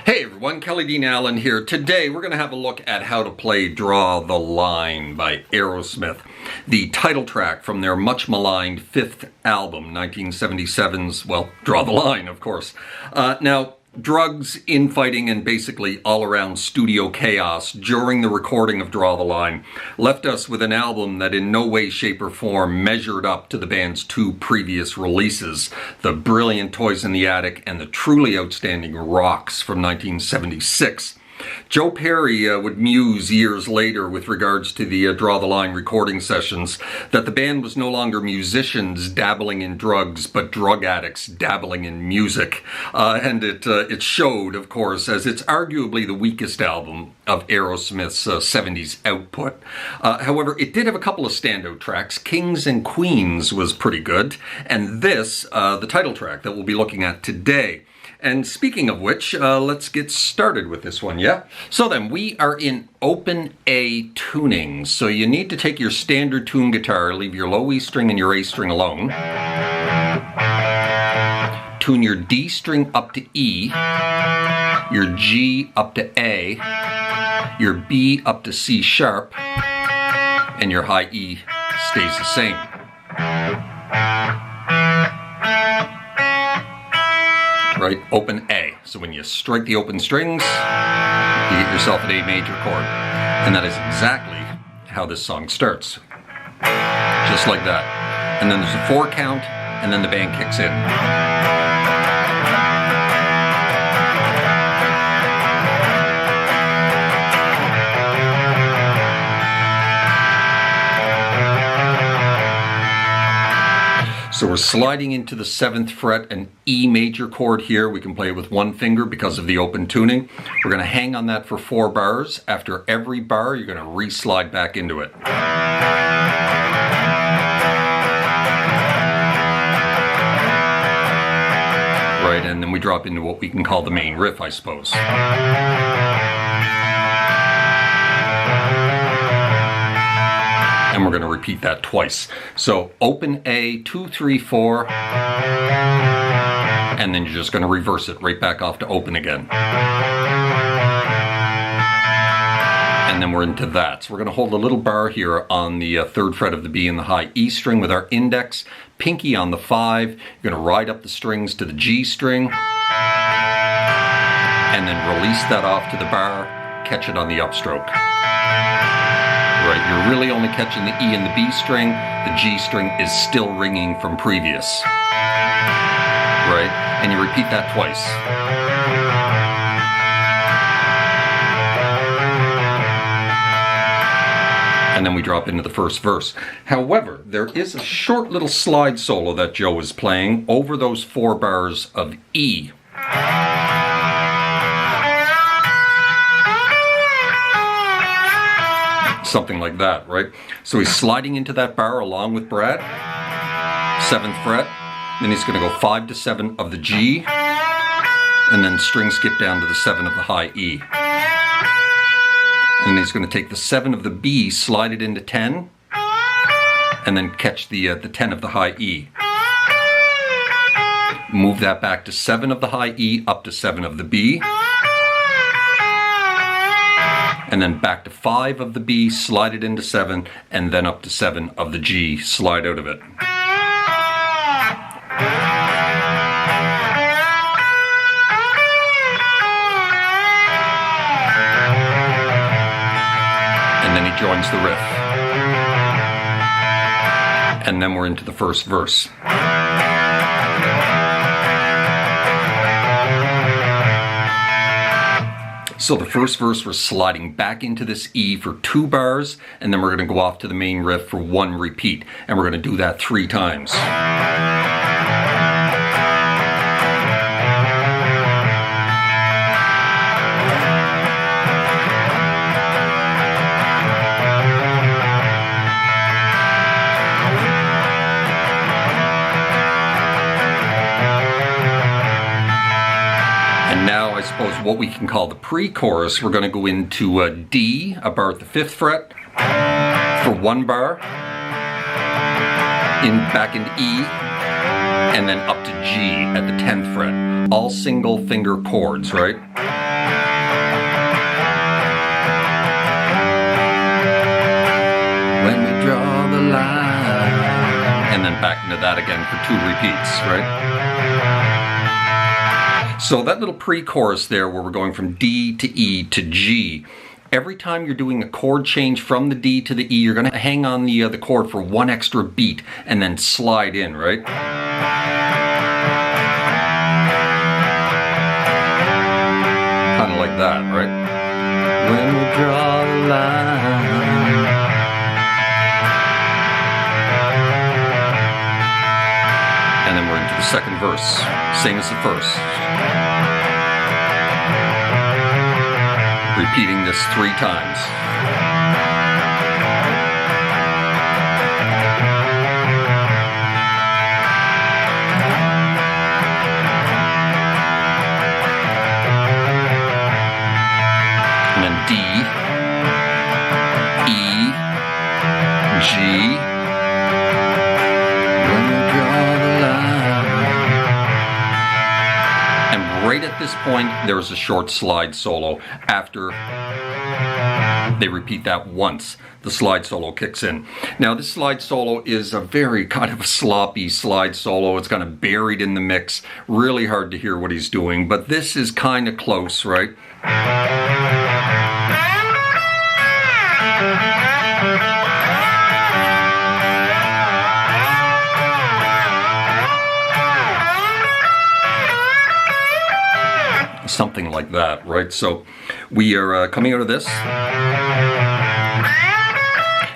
Hey everyone, Kelly Dean Allen here. Today we're going to have a look at how to play Draw the Line by Aerosmith, the title track from their much maligned fifth album, 1977's, well, Draw the Line, of course. Now, drugs, infighting, and basically all-around studio chaos during the recording of Draw the Line left us with an album that in no way, shape, or form measured up to the band's two previous releases, the brilliant Toys in the Attic and the truly outstanding Rocks from 1976. Joe Perry would muse years later with regards to the Draw the Line recording sessions that the band was no longer musicians dabbling in drugs, but drug addicts dabbling in music. And it showed, of course, as it's arguably the weakest album of Aerosmith's 70s output. However, it did have a couple of standout tracks. Kings and Queens was pretty good, and this, the title track that we'll be looking at today. And speaking of which, let's get started with this one, yeah? So then, we are in open A tuning. So you need to take your standard tune guitar, leave your low E string and your A string alone. Tune your D string up to E, your G up to A, your B up to C sharp, and your high E stays the same. Right, open A. So when you strike the open strings, you get yourself an A major chord. And that is exactly how this song starts. Just like that. And then there's a 4 count, and then the band kicks in. So we're sliding into the 7th fret, an E major chord here. We can play it with one finger because of the open tuning. We're going to hang on that for 4 bars. After every bar, you're going to re-slide back into it. Right, and then we drop into what we can call the main riff, I suppose. And we're going to repeat that twice. So open A, 2, 3, 4, and then you're just going to reverse it right back off to open again. And then we're into that. So we're going to hold a little bar here on the 3rd fret of the B and the high E string with our index, pinky on the 5. You're going to ride up the strings to the G string, and then release that off to the bar, catch it on the upstroke. Right, you're really only catching the E and the B string. The G string is still ringing from previous. Right, and you repeat that twice. And then we drop into the first verse. However, there is a short little slide solo that Joe is playing over those 4 bars of E. Something like that, right? So he's sliding into that bar along with Brad, 7th fret, then he's going to go 5 to 7 of the G, and then string skip down to the 7 of the high E. And then he's going to take the 7 of the B, slide it into 10, and then catch the 10 of the high E. Move that back to 7 of the high E, up to 7 of the B. And then back to 5 of the B, slide it into 7, and then up to 7 of the G, slide out of it. And then he joins the riff. And then we're into the first verse. So the first verse, we're sliding back into this E for 2 bars, and then we're going to go off to the main riff for 1 repeat, and we're going to do that 3 times. Now, I suppose what we can call the pre-chorus, we're going to go into a D, a bar at the 5th fret, for 1 bar, back into E, and then up to G at the 10th fret. All single finger chords, right? then back into that again for 2 repeats, right? So that little pre-chorus there where we're going from D to E to G, every time you're doing a chord change from the D to the E, you're going to hang on the chord for 1 extra beat and then slide in, right? Kind of like that, right? When we draw the line. And then we're into the second verse, same as the first. Repeating this 3 times. And then D, E, G. When you draw the line. And right at this point, there's a short slide solo. After they repeat that once, the slide solo kicks in. Now this slide solo is a very kind of a sloppy slide solo. It's kind of buried in the mix. Really hard to hear what he's doing, but this is kind of close, right? Something like that, right? So we are coming out of this.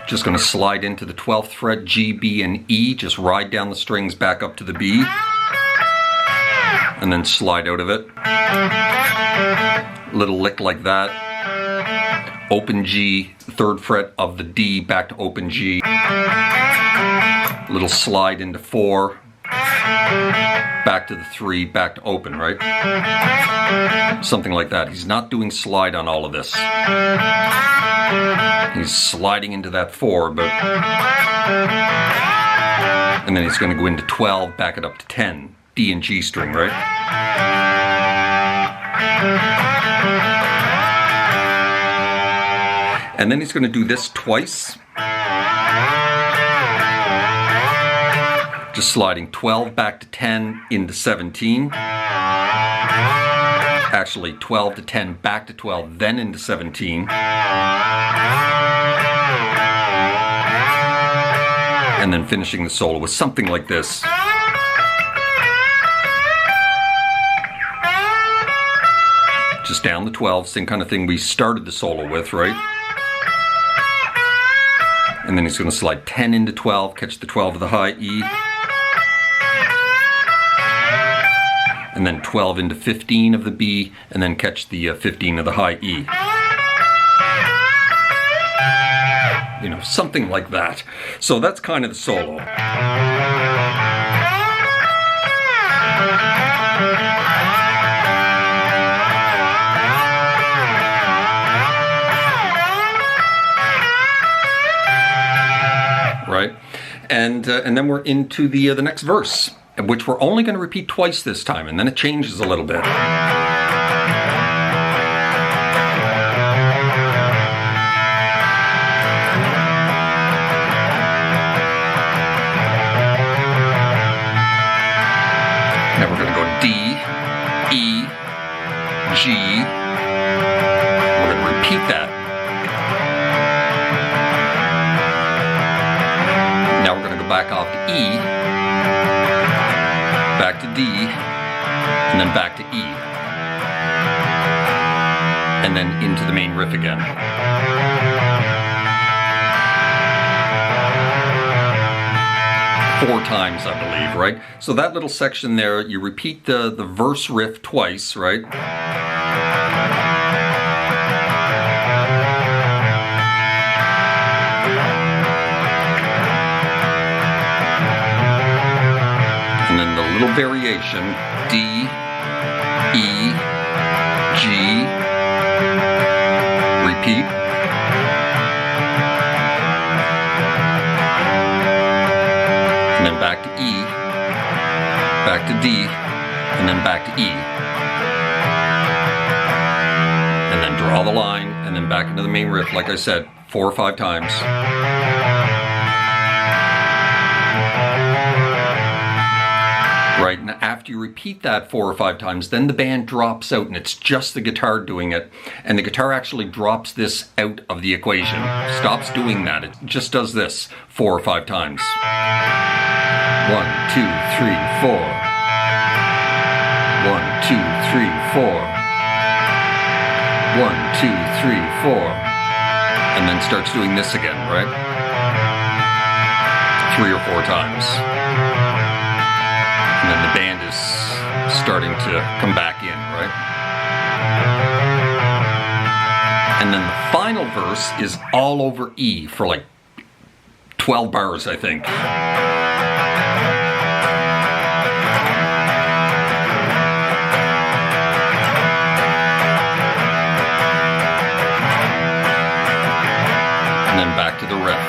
Just going to slide into the 12th fret, G, B, and E. Just ride down the strings back up to the B. And then slide out of it. Little lick like that. Open G, 3rd fret of the D, back to open G. Little slide into 4. Back to the 3, back to open, right? Something like that. He's not doing slide on all of this. He's sliding into that 4, but... And then he's going to go into 12, back it up to 10. D and G string, right? And then he's going to do this twice. Just sliding 12 back to 10 into 17. Actually 12 to 10 back to 12, then into 17. And then finishing the solo with something like this. Just down the 12, same kind of thing we started the solo with, right? And then he's going to slide 10 into 12, catch the 12 of the high E. And then 12 into 15 of the B, and then catch the 15 of the high E. You know, something like that. So that's kind of the solo. Right? And then we're into the next verse, which we're only going to repeat twice this time, and then it changes a little bit. Now we're going to go D, E, G. We're going to repeat that. Now we're going to go back off to E, back to D, and then back to E. And then into the main riff again. Four times, I believe, right? So that little section there, you repeat the verse riff twice, right? And then the little variation, D, E, G, repeat. And then back to E, back to D, and then back to E. And then draw the line, and then back into the main riff, like I said, 4 or 5 times. after you repeat that 4 or 5 times, then the band drops out and it's just the guitar doing it. And the guitar actually drops this out of the equation. Stops doing that. It just does this 4 or 5 times. 1, 2, 3, 4. 1, 2, 3, 4. 1, 2, 3, 4. And then starts doing this again, right? 3 or 4 times. And then the band is starting to come back in, right? And then the final verse is all over E for like 12 bars, I think. And then back to the riff.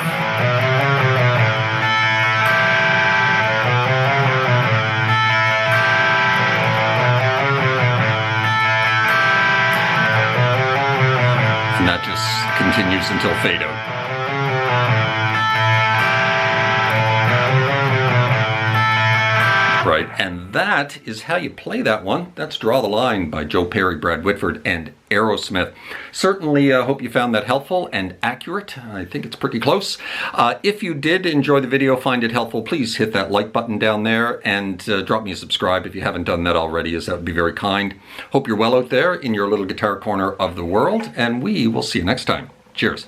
And that just continues until fade out. Right, and that is how you play that one. That's Draw the Line by Joe Perry, Brad Whitford, and Aerosmith. Certainly hope you found that helpful and accurate. I think it's pretty close. If you did enjoy the video, find it helpful, please hit that like button down there and drop me a subscribe if you haven't done that already, as that would be very kind. Hope you're well out there in your little guitar corner of the world, and we will see you next time. Cheers.